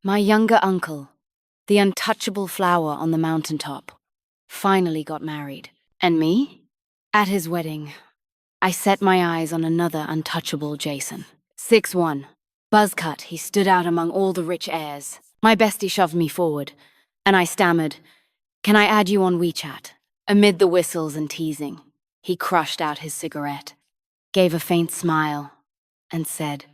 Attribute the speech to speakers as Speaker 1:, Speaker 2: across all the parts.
Speaker 1: My younger uncle, the untouchable flower on the mountaintop, finally got married. And me? At his wedding, I set my eyes on another untouchable Jason. 6'1", buzzcut, he stood out among all the rich heirs. My bestie shoved me forward, and I stammered, "Can I add you on WeChat?" Amid the whistles and teasing, he crushed out his cigarette, gave a faint smile, and said,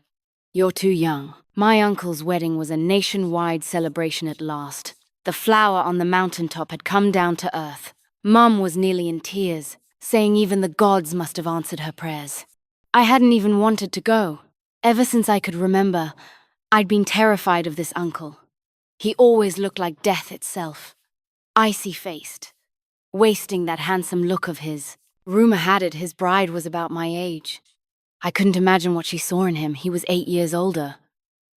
Speaker 1: "You're too young." My uncle's wedding was a nationwide celebration at last. The flower on the mountaintop had come down to earth. Mum was nearly in tears, saying even the gods must have answered her prayers. I hadn't even wanted to go. Ever since I could remember, I'd been terrified of this uncle. He always looked like death itself, icy-faced, wasting that handsome look of his. Rumor had it his bride was about my age. I couldn't imagine what she saw in him. He was 8 years older.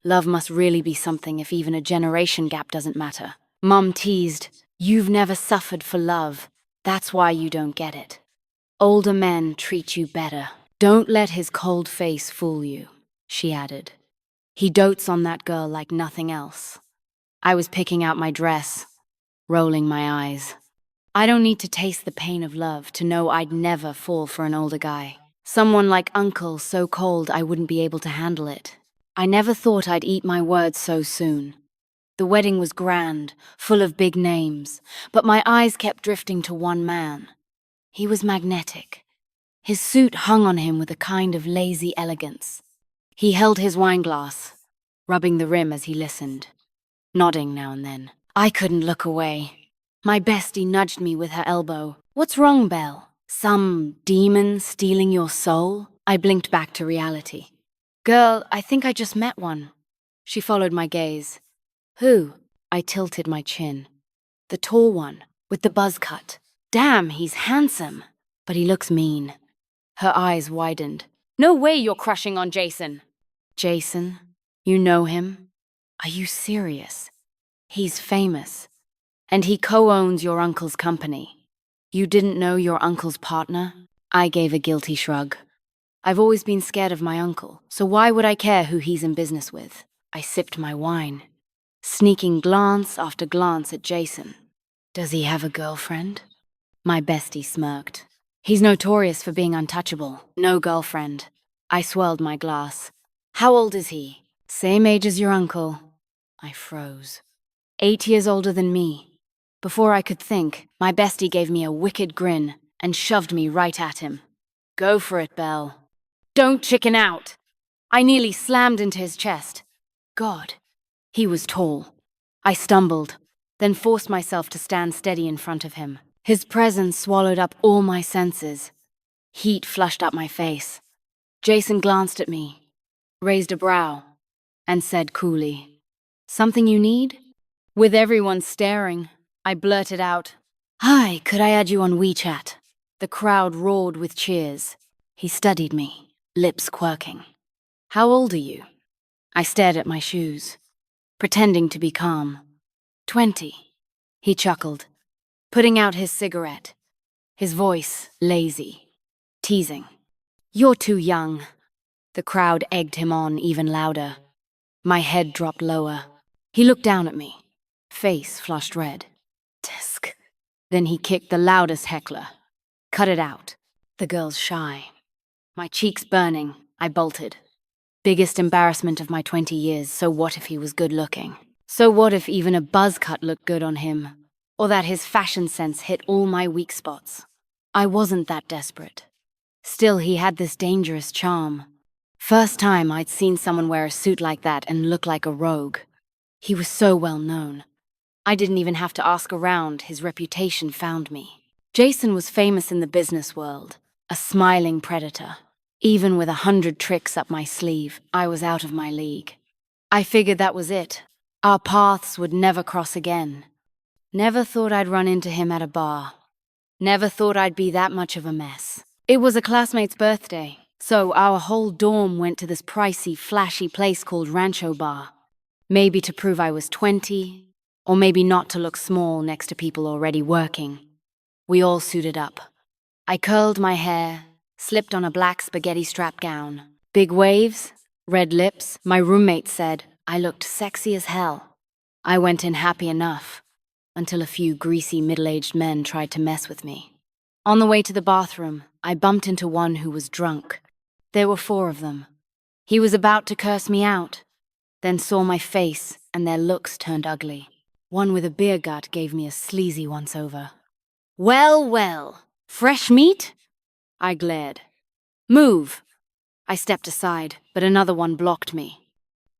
Speaker 1: Love must really be something if even a generation gap doesn't matter. Mum teased, "You've never suffered for love. That's why you don't get it. Older men treat you better. Don't let his cold face fool you," she added. "He dotes on that girl like nothing else." I was picking out my dress, rolling my eyes. I don't need to taste the pain of love to know I'd never fall for an older guy. Someone like Uncle so cold I wouldn't be able to handle it. I never thought I'd eat my words so soon. The wedding was grand, full of big names, but my eyes kept drifting to one man. He was magnetic. His suit hung on him with a kind of lazy elegance. He held his wineglass, rubbing the rim as he listened, nodding now and then. I couldn't look away. My bestie nudged me with her elbow. "What's wrong, Belle? Some demon stealing your soul?" I blinked back to reality. "Girl, I think I just met one." She followed my gaze. "Who?" I tilted my chin. "The tall one, with the buzz cut. Damn, he's handsome, but he looks mean." Her eyes widened. "No way you're crushing on Jason." "Jason? You know him? Are you serious? He's famous, and he co-owns your uncle's company. You didn't know your uncle's partner?" I gave a guilty shrug. I've always been scared of my uncle, so why would I care who he's in business with? I sipped my wine, sneaking glance after glance at Jason. "Does he have a girlfriend?" My bestie smirked. "He's notorious for being untouchable. No girlfriend." I swirled my glass. "How old is he?" "Same age as your uncle." I froze. 8 years older than me. Before I could think, my bestie gave me a wicked grin and shoved me right at him. "Go for it, Belle. Don't chicken out." I nearly slammed into his chest. God, he was tall. I stumbled, then forced myself to stand steady in front of him. His presence swallowed up all my senses. Heat flushed up my face. Jason glanced at me, raised a brow, and said coolly, "Something you need?" With everyone staring, I blurted out, "Hi, could I add you on WeChat?" The crowd roared with cheers. He studied me, lips quirking. "How old are you?" I stared at my shoes, pretending to be calm. 20. He chuckled, putting out his cigarette, his voice lazy, teasing. "You're too young." The crowd egged him on even louder. My head dropped lower. He looked down at me, face flushed red. Tisk. Then he kicked the loudest heckler. "Cut it out." The girl's shy. My cheeks burning, I bolted. Biggest embarrassment of my 20 years, so what if he was good looking? So what if even a buzz cut looked good on him? Or that his fashion sense hit all my weak spots? I wasn't that desperate. Still, he had this dangerous charm. First time I'd seen someone wear a suit like that and look like a rogue. He was so well known. I didn't even have to ask around, his reputation found me. Jason was famous in the business world, a smiling predator. Even with 100 tricks up my sleeve, I was out of my league. I figured that was it. Our paths would never cross again. Never thought I'd run into him at a bar. Never thought I'd be that much of a mess. It was a classmate's birthday, so our whole dorm went to this pricey, flashy place called Rancho Bar. Maybe to prove I was 20, or maybe not to look small next to people already working. We all suited up. I curled my hair, slipped on a black spaghetti strap gown. Big waves, red lips. My roommate said I looked sexy as hell. I went in happy enough, until a few greasy middle-aged men tried to mess with me. On the way to the bathroom, I bumped into one who was drunk. There were 4 of them. He was about to curse me out, then saw my face and their looks turned ugly. One with a beer gut gave me a sleazy once-over. "Well, well, fresh meat?" I glared. "Move!" I stepped aside, but another one blocked me.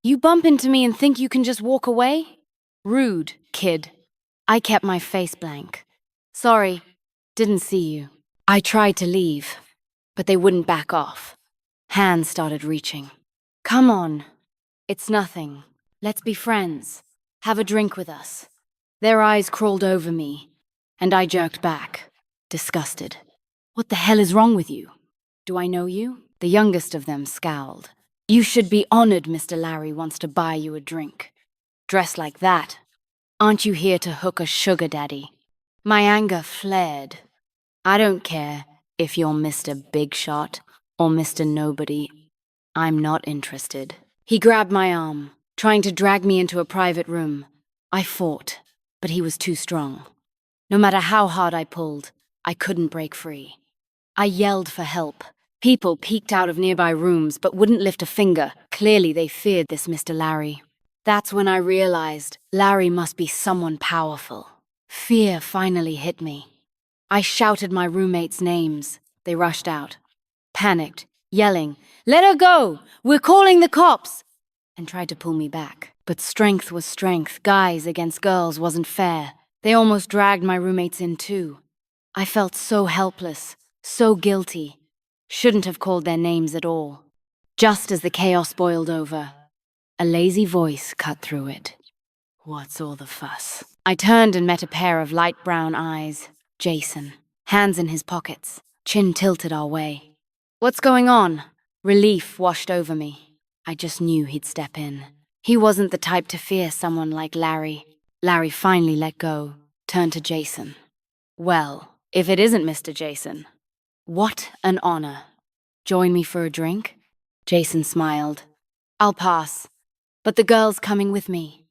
Speaker 1: "You bump into me and think you can just walk away? Rude, kid." I kept my face blank. "Sorry, didn't see you." I tried to leave, but they wouldn't back off. Hands started reaching. "Come on. It's nothing. Let's be friends. Have a drink with us." Their eyes crawled over me, and I jerked back, disgusted. "What the hell is wrong with you? Do I know you?" The youngest of them scowled. "You should be honored Mr. Larry wants to buy you a drink. Dressed like that. Aren't you here to hook a sugar daddy?" My anger flared. "I don't care if you're Mr. Big Shot or Mr. Nobody. I'm not interested." He grabbed my arm, trying to drag me into a private room. I fought, but he was too strong. No matter how hard I pulled, I couldn't break free. I yelled for help. People peeked out of nearby rooms but wouldn't lift a finger. Clearly they feared this Mr. Larry. That's when I realized Larry must be someone powerful. Fear finally hit me. I shouted my roommates' names. They rushed out, panicked, yelling, "Let her go! We're calling the cops!" and tried to pull me back. But strength was strength. Guys against girls wasn't fair. They almost dragged my roommates in too. I felt so helpless, so guilty. Shouldn't have called their names at all. Just as the chaos boiled over, a lazy voice cut through it. "What's all the fuss?" I turned and met a pair of light brown eyes. Jason, hands in his pockets, chin tilted our way. "What's going on?" Relief washed over me. I just knew he'd step in. He wasn't the type to fear someone like Larry. Larry finally let go, turned to Jason. "Well, if it isn't Mr. Jason, what an honor. Join me for a drink?" Jason smiled. "I'll pass, but the girl's coming with me."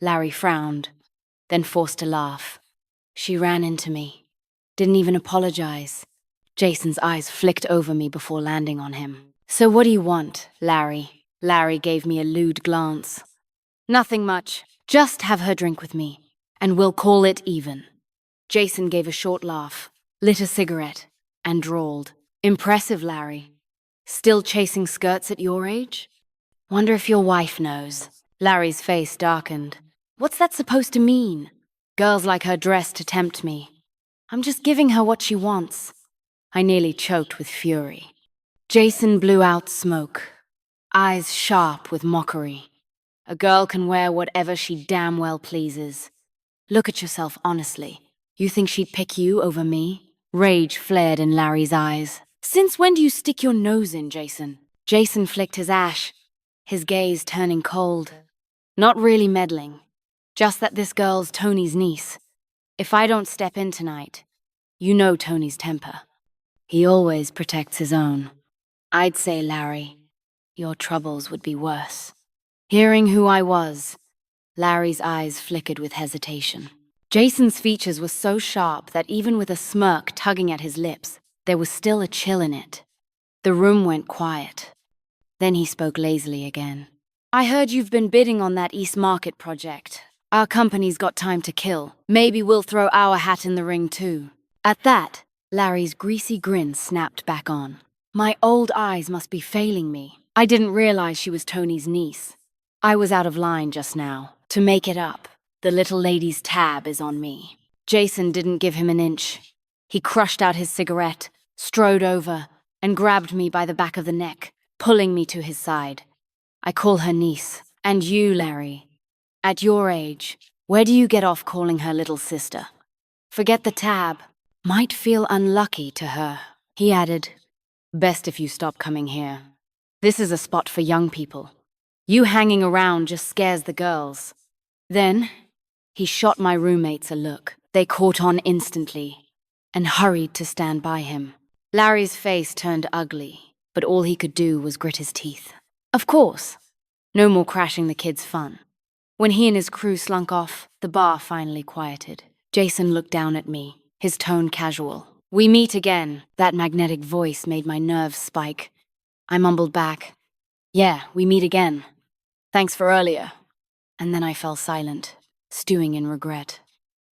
Speaker 1: Larry frowned, then forced a laugh. "She ran into me. Didn't even apologize." Jason's eyes flicked over me before landing on him. "So what do you want, Larry?" Larry gave me a lewd glance. "Nothing much. Just have her drink with me, and we'll call it even." Jason gave a short laugh, lit a cigarette, and drawled. "Impressive, Larry. Still chasing skirts at your age? Wonder if your wife knows." Larry's face darkened. "What's that supposed to mean? Girls like her dress to tempt me. I'm just giving her what she wants." I nearly choked with fury. Jason blew out smoke, eyes sharp with mockery. "A girl can wear whatever she damn well pleases. Look at yourself honestly. You think she'd pick you over me?" Rage flared in Larry's eyes. "Since when do you stick your nose in, Jason?" Jason flicked his ash, his gaze turning cold. "Not really meddling. Just that this girl's Tony's niece. If I don't step in tonight, you know Tony's temper. He always protects his own. I'd say, Larry, your troubles would be worse." Hearing who I was, Larry's eyes flickered with hesitation. Jason's features were so sharp that even with a smirk tugging at his lips, there was still a chill in it. The room went quiet. Then he spoke lazily again. "I heard you've been bidding on that East Market project. Our company's got time to kill. Maybe we'll throw our hat in the ring too." At that, Larry's greasy grin snapped back on. My old eyes must be failing me. I didn't realize she was Tony's niece. I was out of line just now. To make it up, the little lady's tab is on me. Jason didn't give him an inch. He crushed out his cigarette, strode over, and grabbed me by the back of the neck, pulling me to his side. "I call her niece. And you, Larry, at your age, where do you get off calling her little sister? Forget the tab. Might feel unlucky to her." He added, "Best if you stop coming here. This is a spot for young people. You hanging around just scares the girls." Then, he shot my roommates a look. They caught on instantly and hurried to stand by him. Larry's face turned ugly, but all he could do was grit his teeth. Of course, no more crashing the kids' fun. When he and his crew slunk off, the bar finally quieted. Jason looked down at me, his tone casual. "We meet again." That magnetic voice made my nerves spike. I mumbled back, "Yeah, we meet again. Thanks for earlier." And then I fell silent, stewing in regret.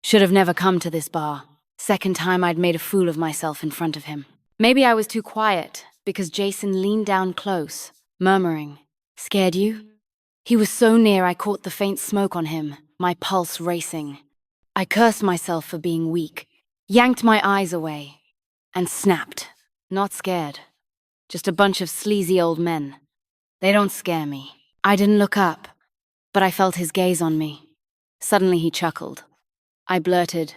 Speaker 1: Should have never come to this bar. Second time I'd made a fool of myself in front of him. Maybe I was too quiet, because Jason leaned down close, murmuring, "Scared you?" He was so near I caught the faint smoke on him, my pulse racing. I cursed myself for being weak, yanked my eyes away, and snapped. Not scared. Just a bunch of sleazy old men. They don't scare me. I didn't look up, but I felt his gaze on me. Suddenly he chuckled. I blurted,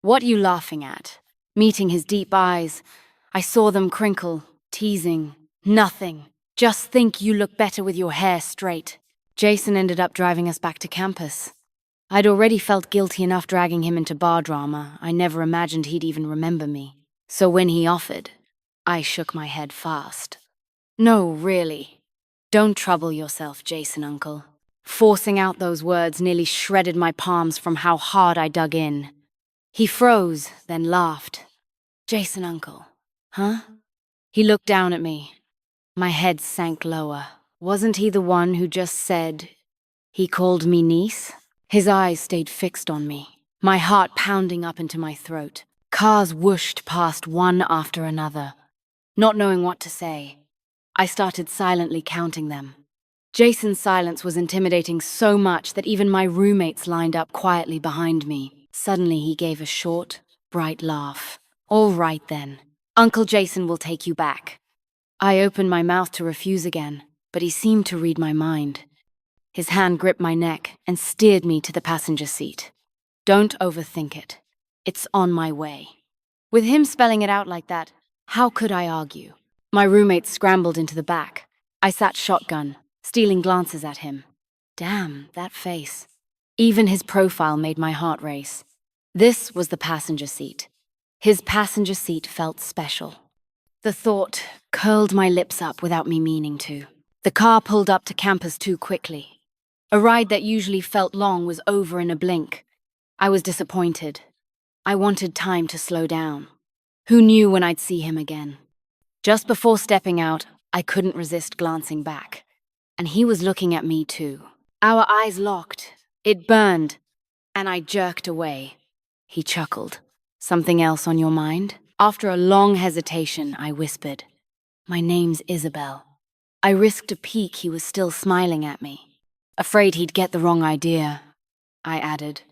Speaker 1: "What you laughing at?" Meeting his deep eyes, I saw them crinkle, teasing. "Nothing. Just think you look better with your hair straight." Jason ended up driving us back to campus. I'd already felt guilty enough dragging him into bar drama. I never imagined he'd even remember me. So when he offered, I shook my head fast. "No, really. Don't trouble yourself, Jason, uncle." Forcing out those words nearly shredded my palms from how hard I dug in. He froze, then laughed. "Jason, uncle. Huh?" He looked down at me. My head sank lower. Wasn't he the one who just said he called me niece? His eyes stayed fixed on me, my heart pounding up into my throat. Cars whooshed past one after another. Not knowing what to say, I started silently counting them. Jason's silence was intimidating so much that even my roommates lined up quietly behind me. Suddenly he gave a short, bright laugh. "All right then. Uncle Jason will take you back." I opened my mouth to refuse again, but he seemed to read my mind. His hand gripped my neck and steered me to the passenger seat. "Don't overthink it. It's on my way." With him spelling it out like that, how could I argue? My roommates scrambled into the back. I sat shotgun, stealing glances at him. Damn, that face. Even his profile made my heart race. This was the passenger seat. His passenger seat felt special. The thought curled my lips up without me meaning to. The car pulled up to campus too quickly. A ride that usually felt long was over in a blink. I was disappointed. I wanted time to slow down. Who knew when I'd see him again? Just before stepping out, I couldn't resist glancing back. And he was looking at me too. Our eyes locked. It burned, and I jerked away. He chuckled. "Something else on your mind?" After a long hesitation, I whispered, "My name's Isabel." I risked a peek he was still smiling at me. "Afraid he'd get the wrong idea," I added.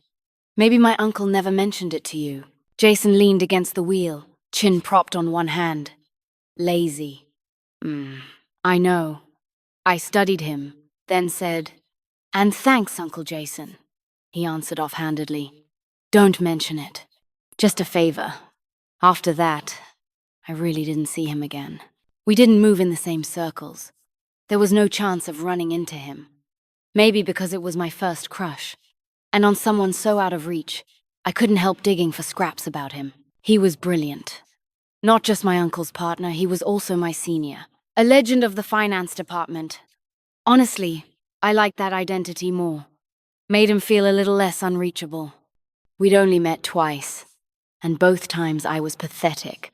Speaker 1: "Maybe my uncle never mentioned it to you." Jason leaned against the wheel, chin propped on one hand. "Lazy." I know." I studied him, then said, "And thanks, Uncle Jason." He answered offhandedly, "Don't mention it. Just a favor." After that, I really didn't see him again. We didn't move in the same circles. There was no chance of running into him. Maybe because it was my first crush. And on someone so out of reach, I couldn't help digging for scraps about him. He was brilliant. Not just my uncle's partner, he was also my senior. A legend of the finance department. Honestly, I liked that identity more. Made him feel a little less unreachable. We'd only met twice, and both times I was pathetic.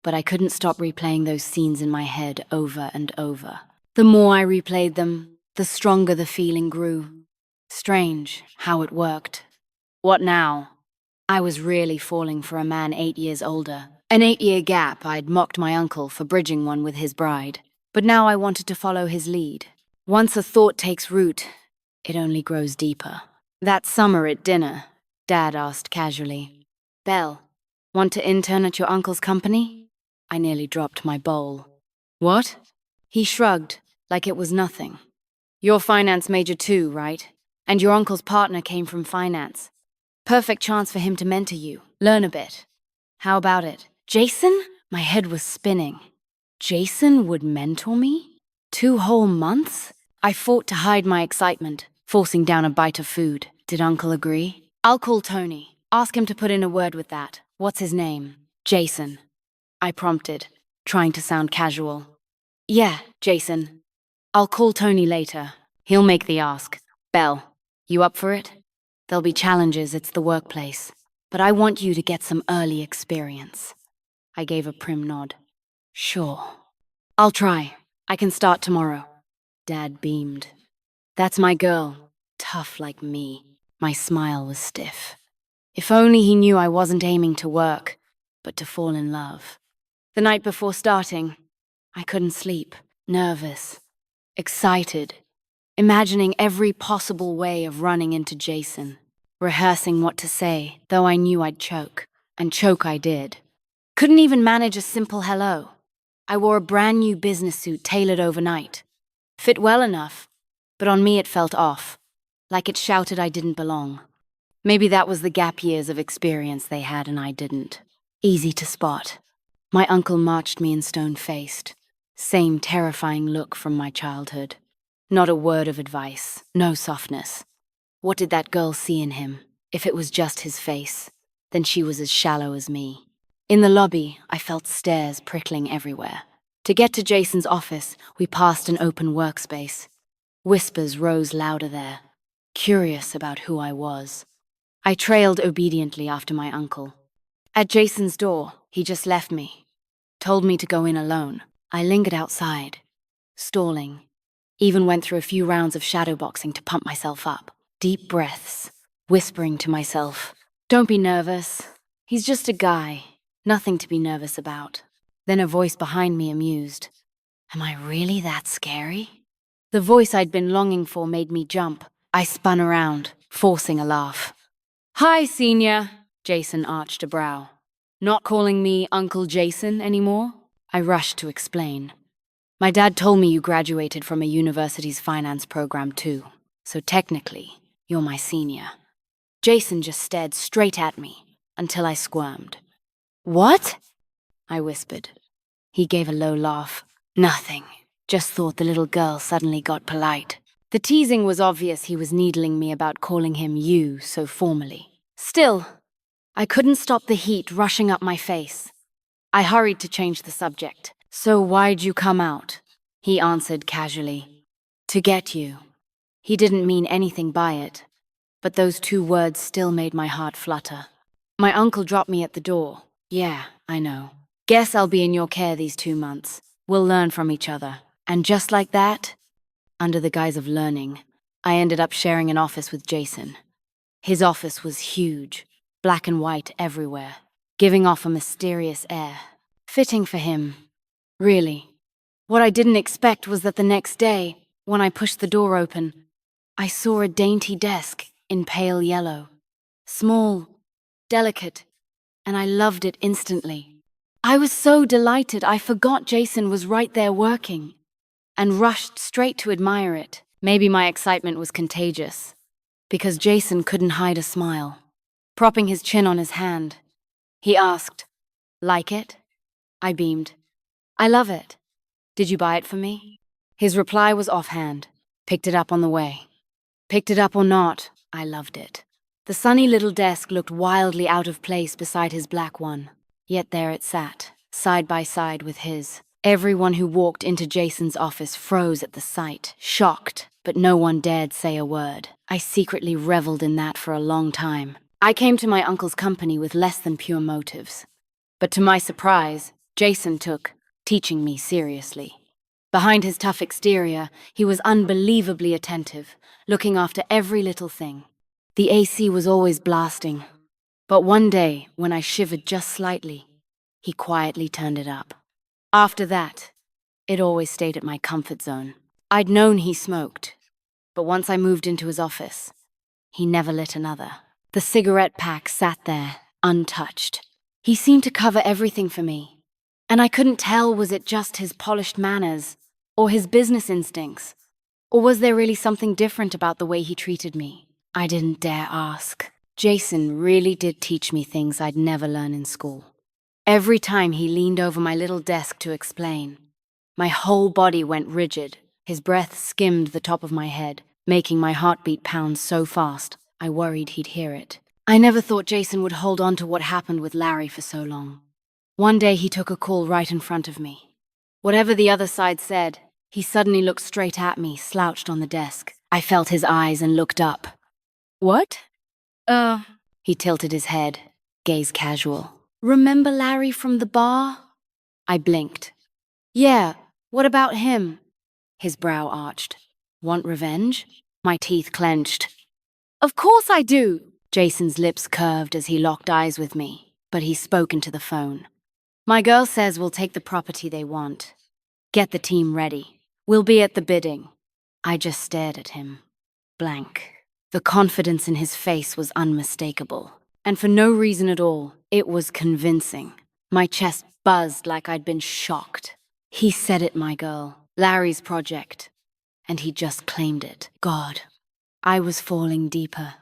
Speaker 1: But I couldn't stop replaying those scenes in my head over and over. The more I replayed them, the stronger the feeling grew. Strange how it worked. What now? I was really falling for a man 8 years older. An 8-year gap. I'd mocked my uncle for bridging one with his bride. But now I wanted to follow his lead. Once a thought takes root, it only grows deeper. That summer at dinner, Dad asked casually, "Belle, want to intern at your uncle's company?" I nearly dropped my bowl. "What?" He shrugged, like it was nothing. "You're finance major too, right? And your uncle's partner came from finance. Perfect chance for him to mentor you, learn a bit. How about it?" "Jason?" My head was spinning. Jason would mentor me? 2 whole months? I fought to hide my excitement, forcing down a bite of food. Did Uncle agree? "I'll call Tony. Ask him to put in a word with that. What's his name?" "Jason," I prompted, trying to sound casual. "Yeah, Jason. I'll call Tony later. He'll make the ask." Bell. You up for it? There'll be challenges, it's the workplace. But I want you to get some early experience. I gave a prim nod. Sure. I'll try. I can start tomorrow. Dad beamed. That's my girl. Tough like me. My smile was stiff. If only he knew I wasn't aiming to work, but to fall in love. The night before starting, I couldn't sleep. Nervous. Excited. Imagining every possible way of running into Jason. Rehearsing what to say, though I knew I'd choke. And choke I did. Couldn't even manage a simple hello. I wore a brand new business suit tailored overnight. Fit well enough, but on me it felt off. Like it shouted I didn't belong. Maybe that was the gap years of experience they had and I didn't. Easy to spot. My uncle marched me in stone-faced. Same terrifying look from my childhood. Not a word of advice, no softness. What did that girl see in him? If it was just his face, then she was as shallow as me. In the lobby, I felt stares prickling everywhere. To get to Jason's office, we passed an open workspace. Whispers rose louder there, curious about who I was. I trailed obediently after my uncle. At Jason's door, he just left me. Told me to go in alone. I lingered outside, stalling. Even went through a few rounds of shadowboxing to pump myself up. Deep breaths, whispering to myself, "Don't be nervous. He's just a guy. Nothing to be nervous about." Then a voice behind me amused. Am I really that scary? The voice I'd been longing for made me jump. I spun around, forcing a laugh. "Hi, Senior," Jason arched a brow. "Not calling me Uncle Jason anymore?" I rushed to explain. "My dad told me you graduated from a university's finance program too, so technically, you're my senior." Jason just stared straight at me until I squirmed. "What?" I whispered. He gave a low laugh. "Nothing. Just thought the little girl suddenly got polite." The teasing was obvious. He was needling me about calling him you so formally. Still, I couldn't stop the heat rushing up my face. I hurried to change the subject. "So why'd you come out?" He answered casually. "To get you." He didn't mean anything by it, but those two words still made my heart flutter. "My uncle dropped me at the door." "Yeah, I know. Guess I'll be in your care these 2 months. We'll learn from each other." And just like that, under the guise of learning, I ended up sharing an office with Jason. His office was huge, black and white everywhere, giving off a mysterious air. Fitting for him, really. What I didn't expect was that the next day, when I pushed the door open, I saw a dainty desk in pale yellow. Small, delicate, and I loved it instantly. I was so delighted I forgot Jason was right there working, and rushed straight to admire it. Maybe my excitement was contagious, because Jason couldn't hide a smile. Propping his chin on his hand, he asked, "Like it?" I beamed. "I love it. Did you buy it for me?" His reply was offhand. "Picked it up on the way." Picked it up or not, I loved it. The sunny little desk looked wildly out of place beside his black one. Yet there it sat, side by side with his. Everyone who walked into Jason's office froze at the sight, shocked, but no one dared say a word. I secretly reveled in that for a long time. I came to my uncle's company with less than pure motives. But to my surprise, Jason took teaching me seriously. Behind his tough exterior, he was unbelievably attentive, looking after every little thing. The AC was always blasting. But one day, when I shivered just slightly, he quietly turned it up. After that, it always stayed at my comfort zone. I'd known he smoked, but once I moved into his office, he never lit another. The cigarette pack sat there, untouched. He seemed to cover everything for me, and I couldn't tell was it just his polished manners, or his business instincts, or was there really something different about the way he treated me? I didn't dare ask. Jason really did teach me things I'd never learn in school. Every time he leaned over my little desk to explain, my whole body went rigid. His breath skimmed the top of my head, making my heartbeat pound so fast, I worried he'd hear it. I never thought Jason would hold on to what happened with Larry for so long. One day he took a call right in front of me. Whatever the other side said, he suddenly looked straight at me, slouched on the desk. I felt his eyes and looked up. What? He tilted his head, gaze casual. Remember Larry from the bar? I blinked. Yeah, what about him? His brow arched. Want revenge? My teeth clenched. Of course I do! Jason's lips curved as he locked eyes with me, but he spoke into the phone. My girl says we'll take the property they want. Get the team ready. We'll be at the bidding. I just stared at him. Blank. The confidence in his face was unmistakable. And for no reason at all, it was convincing. My chest buzzed like I'd been shocked. He said it, my girl. Larry's project. And he just claimed it. God. I was falling deeper.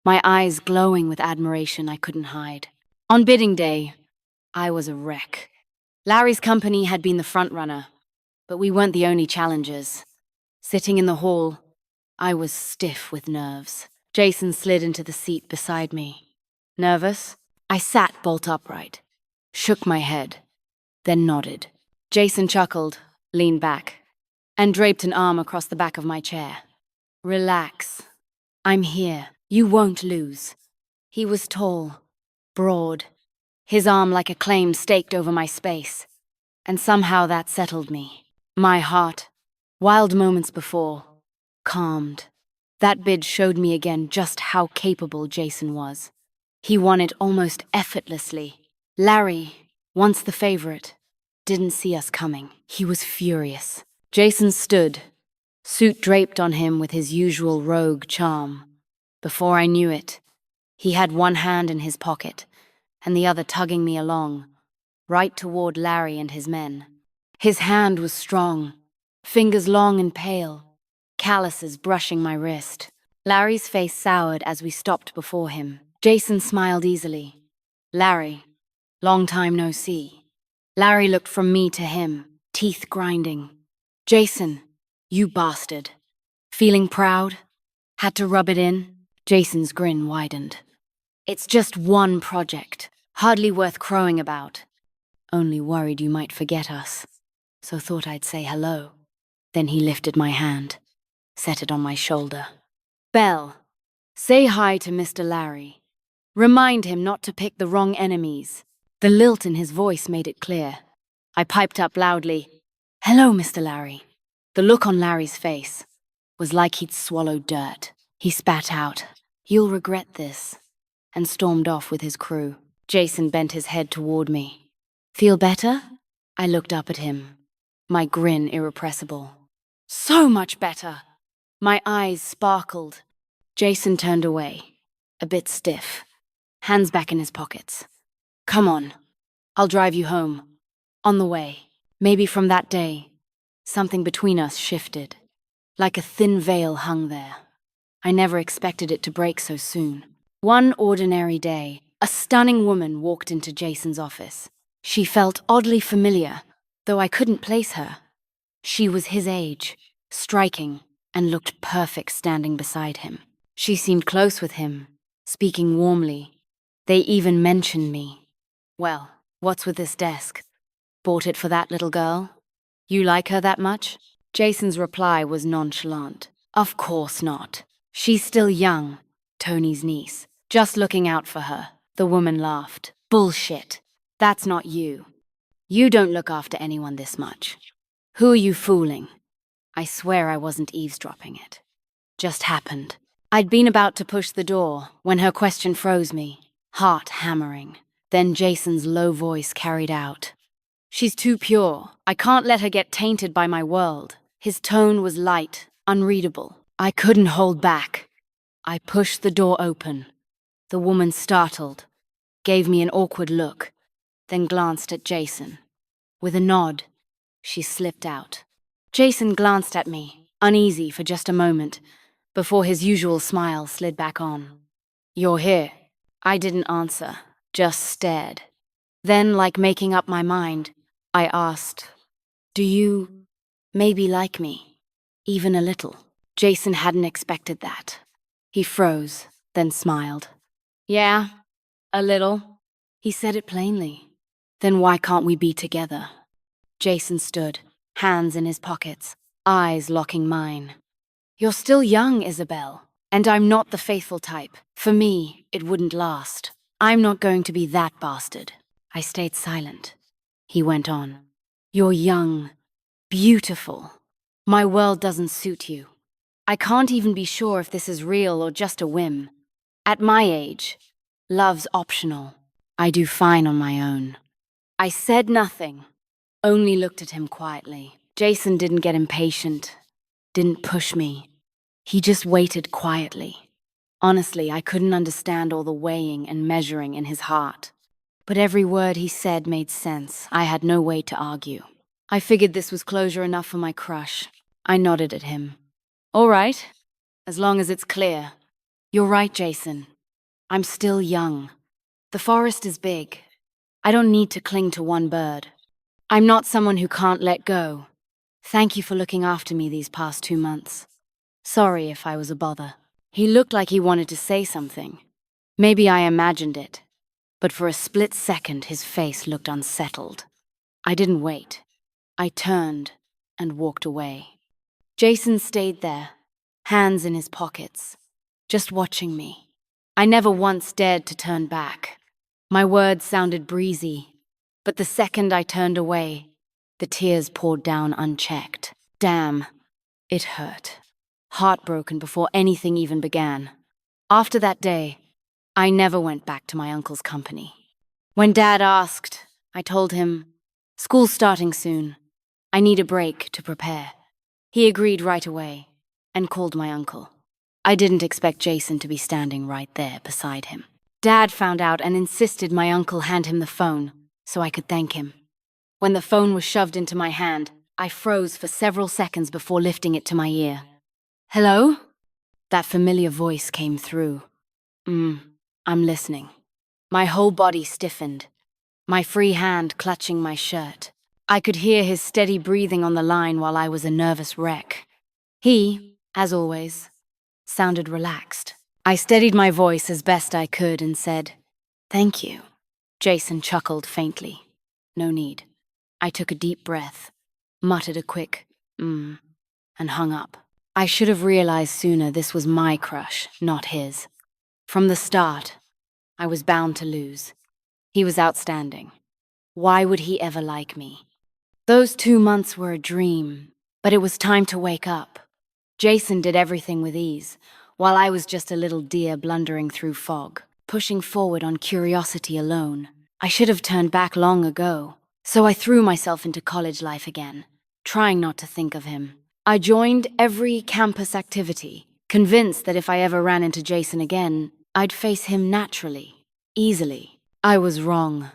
Speaker 1: My eyes glowing with admiration I couldn't hide. On bidding day, I was a wreck. Larry's company had been the front runner, but we weren't the only challengers. Sitting in the hall, I was stiff with nerves. Jason slid into the seat beside me. Nervous? I sat bolt upright, shook my head, then nodded. Jason chuckled, leaned back, and draped an arm across the back of my chair. Relax. I'm here. You won't lose. He was tall, broad, his arm like a claim staked over my space. And somehow that settled me. My heart, wild moments before, calmed. That bid showed me again just how capable Jason was. He won it almost effortlessly. Larry, once the favorite, didn't see us coming. He was furious. Jason stood, suit draped on him with his usual rogue charm. Before I knew it, he had one hand in his pocket and the other tugging me along, right toward Larry and his men. His hand was strong, fingers long and pale, calluses brushing my wrist. Larry's face soured as we stopped before him. Jason smiled easily. Larry, long time no see. Larry looked from me to him, teeth grinding. Jason, you bastard. Feeling proud? Had to rub it in? Jason's grin widened. It's just one project, hardly worth crowing about. Only worried you might forget us, so thought I'd say hello. Then he lifted my hand, set it on my shoulder. Belle, say hi to Mr. Larry. Remind him not to pick the wrong enemies. The lilt in his voice made it clear. I piped up loudly, Hello, Mr. Larry. The look on Larry's face was like he'd swallowed dirt. He spat out, You'll regret this, and stormed off with his crew. Jason bent his head toward me. Feel better? I looked up at him, my grin irrepressible. So much better! My eyes sparkled. Jason turned away, a bit stiff, hands back in his pockets. Come on, I'll drive you home. On the way. Maybe from that day, something between us shifted. Like a thin veil hung there. I never expected it to break so soon. One ordinary day, a stunning woman walked into Jason's office. She felt oddly familiar, though I couldn't place her. She was his age, striking, and looked perfect standing beside him. She seemed close with him, speaking warmly. They even mentioned me. Well, what's with this desk? Bought it for that little girl? You like her that much? Jason's reply was nonchalant. Of course not. She's still young, Tony's niece. Just looking out for her. The woman laughed. Bullshit. That's not you. You don't look after anyone this much. Who are you fooling? I swear I wasn't eavesdropping it. Just happened. I'd been about to push the door when her question froze me, heart hammering. Then Jason's low voice carried out. She's too pure. I can't let her get tainted by my world. His tone was light, unreadable. I couldn't hold back. I pushed the door open. The woman startled, gave me an awkward look, then glanced at Jason. With a nod, she slipped out. Jason glanced at me, uneasy for just a moment, before his usual smile slid back on. You're here. I didn't answer, just stared. Then, like making up my mind, I asked, Do you maybe like me? Even a little. Jason hadn't expected that. He froze, then smiled. Yeah, a little. He said it plainly. Then why can't we be together? Jason stood, hands in his pockets, eyes locking mine. You're still young, Isabel, And I'm not the faithful type. For me, it wouldn't last. I'm not going to be that bastard. I stayed silent. He went on. You're young, beautiful. My world doesn't suit you. I can't even be sure if this is real or just a whim. At my age, love's optional. I do fine on my own. I said nothing, only looked at him quietly. Jason didn't get impatient, didn't push me. He just waited quietly. Honestly, I couldn't understand all the weighing and measuring in his heart. But every word he said made sense. I had no way to argue. I figured this was closure enough for my crush. I nodded at him. All right, as long as it's clear. You're right, Jason. I'm still young. The forest is big. I don't need to cling to one bird. I'm not someone who can't let go. Thank you for looking after me these past 2 months. Sorry if I was a bother. He looked like he wanted to say something. Maybe I imagined it. But for a split second, his face looked unsettled. I didn't wait. I turned and walked away. Jason stayed there, hands in his pockets, just watching me. I never once dared to turn back. My words sounded breezy, but the second I turned away, the tears poured down unchecked. Damn, it hurt. Heartbroken before anything even began. After that day, I never went back to my uncle's company. When Dad asked, I told him, "School's starting soon. I need a break to prepare." He agreed right away and called my uncle. I didn't expect Jason to be standing right there beside him. Dad found out and insisted my uncle hand him the phone so I could thank him. When the phone was shoved into my hand, I froze for several seconds before lifting it to my ear. Hello? That familiar voice came through. I'm listening. My whole body stiffened, my free hand clutching my shirt. I could hear his steady breathing on the line while I was a nervous wreck. He, as always, sounded relaxed. I steadied my voice as best I could and said, "Thank you." Jason chuckled faintly. No need. I took a deep breath, muttered a quick, and hung up. I should have realized sooner this was my crush, not his. From the start, I was bound to lose. He was outstanding. Why would he ever like me? Those 2 months were a dream, but it was time to wake up. Jason did everything with ease, while I was just a little deer blundering through fog, pushing forward on curiosity alone. I should have turned back long ago, so I threw myself into college life again, trying not to think of him. I joined every campus activity, convinced that if I ever ran into Jason again, I'd face him naturally, easily. I was wrong.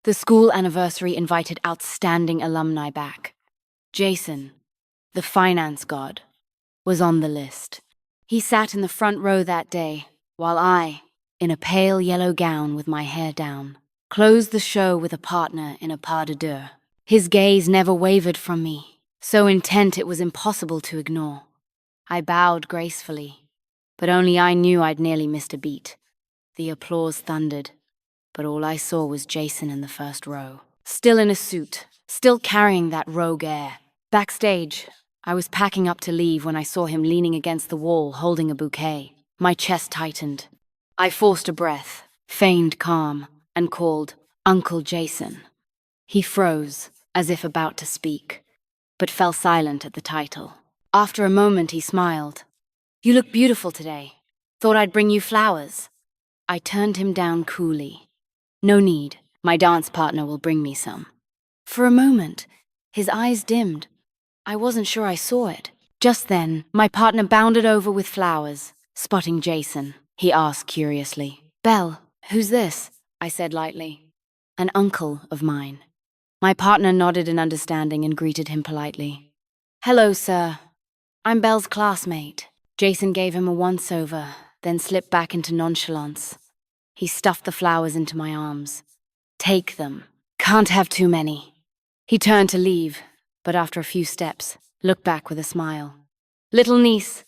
Speaker 1: The school anniversary invited outstanding alumni back. Jason, the finance god, was on the list. He sat in the front row that day, while I, in a pale yellow gown with my hair down, closed the show with a partner in a pas de deux. His gaze never wavered from me, so intent it was impossible to ignore. I bowed gracefully, but only I knew I'd nearly missed a beat. The applause thundered, but all I saw was Jason in the first row, still in a suit, still carrying that rogue air. Backstage, I was packing up to leave when I saw him leaning against the wall holding a bouquet. My chest tightened. I forced a breath, feigned calm, and called, "Uncle Jason." He froze, as if about to speak, but fell silent at the title. After a moment, he smiled. "You look beautiful today. Thought I'd bring you flowers." I turned him down coolly. "No need. My dance partner will bring me some." For a moment, his eyes dimmed. I wasn't sure I saw it. Just then, my partner bounded over with flowers. Spotting Jason, he asked curiously, "Belle, who's this?" I said lightly. "An uncle of mine." My partner nodded in understanding and greeted him politely. "Hello, sir. I'm Belle's classmate." Jason gave him a once-over, then slipped back into nonchalance. He stuffed the flowers into my arms. "Take them. Can't have too many." He turned to leave, but after a few steps, looked back with a smile. "Little niece,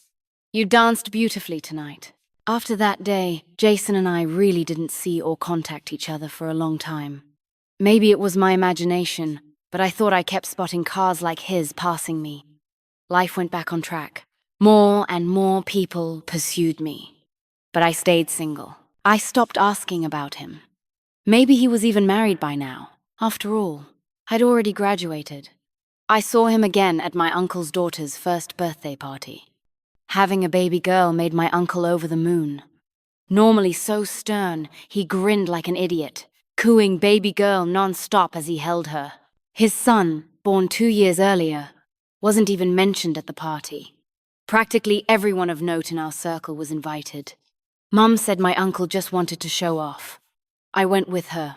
Speaker 1: you danced beautifully tonight." After that day, Jason and I really didn't see or contact each other for a long time. Maybe it was my imagination, but I thought I kept spotting cars like his passing me. Life went back on track. More and more people pursued me, but I stayed single. I stopped asking about him. Maybe he was even married by now. After all, I'd already graduated. I saw him again at my uncle's daughter's first birthday party. Having a baby girl made my uncle over the moon. Normally so stern, he grinned like an idiot, cooing baby girl non-stop as he held her. His son, born 2 years earlier, wasn't even mentioned at the party. Practically everyone of note in our circle was invited. Mum said my uncle just wanted to show off. I went with her,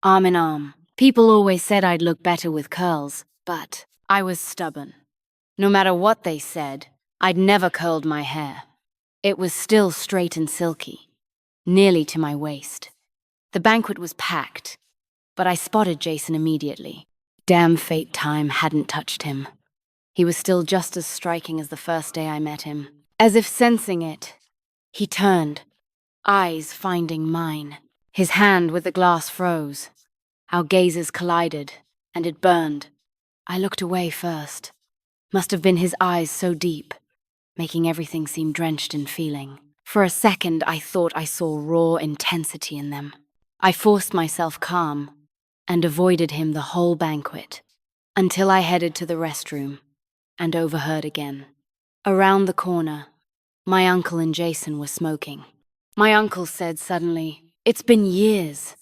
Speaker 1: arm in arm. People always said I'd look better with curls, but I was stubborn. No matter what they said, I'd never curled my hair. It was still straight and silky, nearly to my waist. The banquet was packed, but I spotted Jason immediately. Damn fate time hadn't touched him. He was still just as striking as the first day I met him. As if sensing it, he turned, eyes finding mine. His hand with the glass froze. Our gazes collided, and it burned. I looked away first. Must have been his eyes so deep, making everything seem drenched in feeling. For a second, I thought I saw raw intensity in them. I forced myself calm and avoided him the whole banquet, until I headed to the restroom and overheard again. Around the corner, my uncle and Jason were smoking. My uncle said suddenly, "It's been years.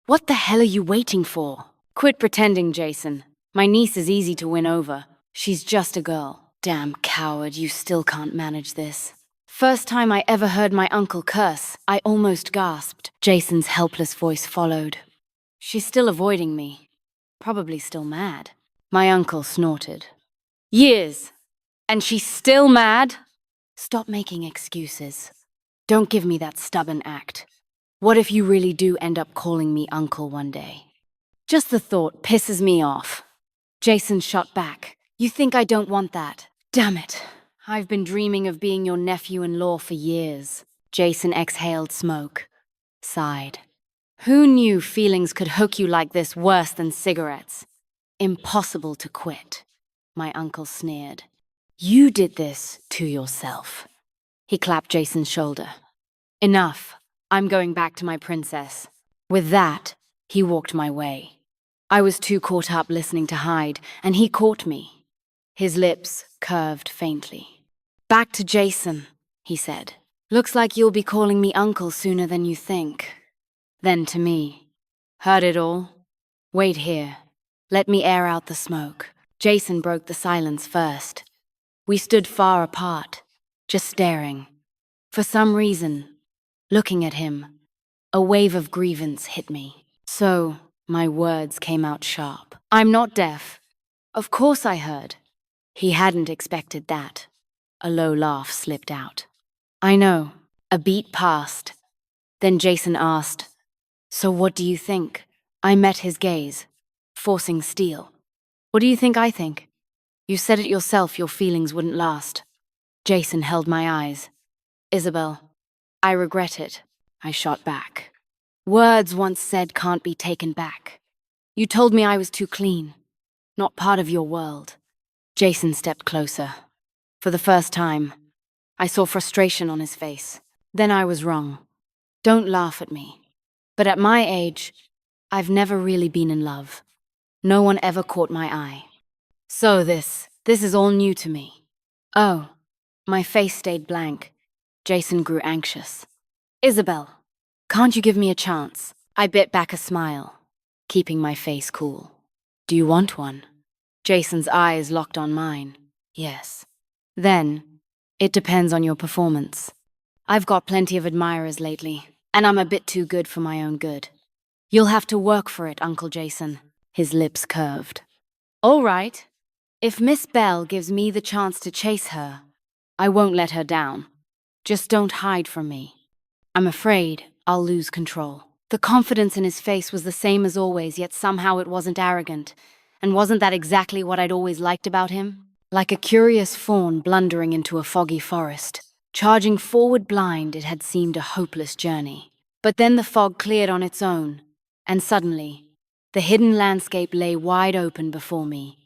Speaker 1: What the hell are you waiting for? Quit pretending, Jason. My niece is easy to win over. She's just a girl." Damn coward, you still can't manage this. First time I ever heard my uncle curse, I almost gasped. Jason's helpless voice followed. "She's still avoiding me. Probably still mad." My uncle snorted. "Years. And she's still mad?" "Stop making excuses. Don't give me that stubborn act. What if you really do end up calling me uncle one day?" "Just the thought pisses me off." Jason shot back. "You think I don't want that? Damn it. I've been dreaming of being your nephew-in-law for years." Jason exhaled smoke, sighed. "Who knew feelings could hook you like this worse than cigarettes? Impossible to quit." My uncle sneered. "You did this to yourself." He clapped Jason's shoulder. "Enough. I'm going back to my princess." With that, he walked my way. I was too caught up listening to hide, and he caught me. His lips curved faintly. "Back to Jason," he said. "Looks like you'll be calling me uncle sooner than you think." Then to me, "Heard it all? Wait here. Let me air out the smoke." Jason broke the silence first. We stood far apart, just staring. For some reason, looking at him, a wave of grievance hit me. So, my words came out sharp. "I'm not deaf. Of course I heard." He hadn't expected that. A low laugh slipped out. "I know." A beat passed. Then Jason asked, "So what do you think?" I met his gaze, forcing steel. "What do you think I think? You said it yourself, your feelings wouldn't last." Jason held my eyes. "Isabel, I regret it," I shot back. "Words once said can't be taken back. You told me I was too clean, not part of your world." Jason stepped closer. For the first time, I saw frustration on his face. Then I was wrong. Don't laugh at me. But at my age, I've never really been in love. No one ever caught my eye. So this is all new to me. "Oh." My face stayed blank. Jason grew anxious. "Isabel, can't you give me a chance?" I bit back a smile, keeping my face cool. "Do you want one?" Jason's eyes locked on mine. "Yes." "Then, it depends on your performance. I've got plenty of admirers lately, and I'm a bit too good for my own good." "You'll have to work for it, Uncle Jason." His lips curved. "All right. If Miss Bell gives me the chance to chase her, I won't let her down. Just don't hide from me. I'm afraid I'll lose control." The confidence in his face was the same as always, yet somehow it wasn't arrogant. And wasn't that exactly what I'd always liked about him? Like a curious fawn blundering into a foggy forest. Charging forward blind, it had seemed a hopeless journey. But then the fog cleared on its own, and suddenly, the hidden landscape lay wide open before me.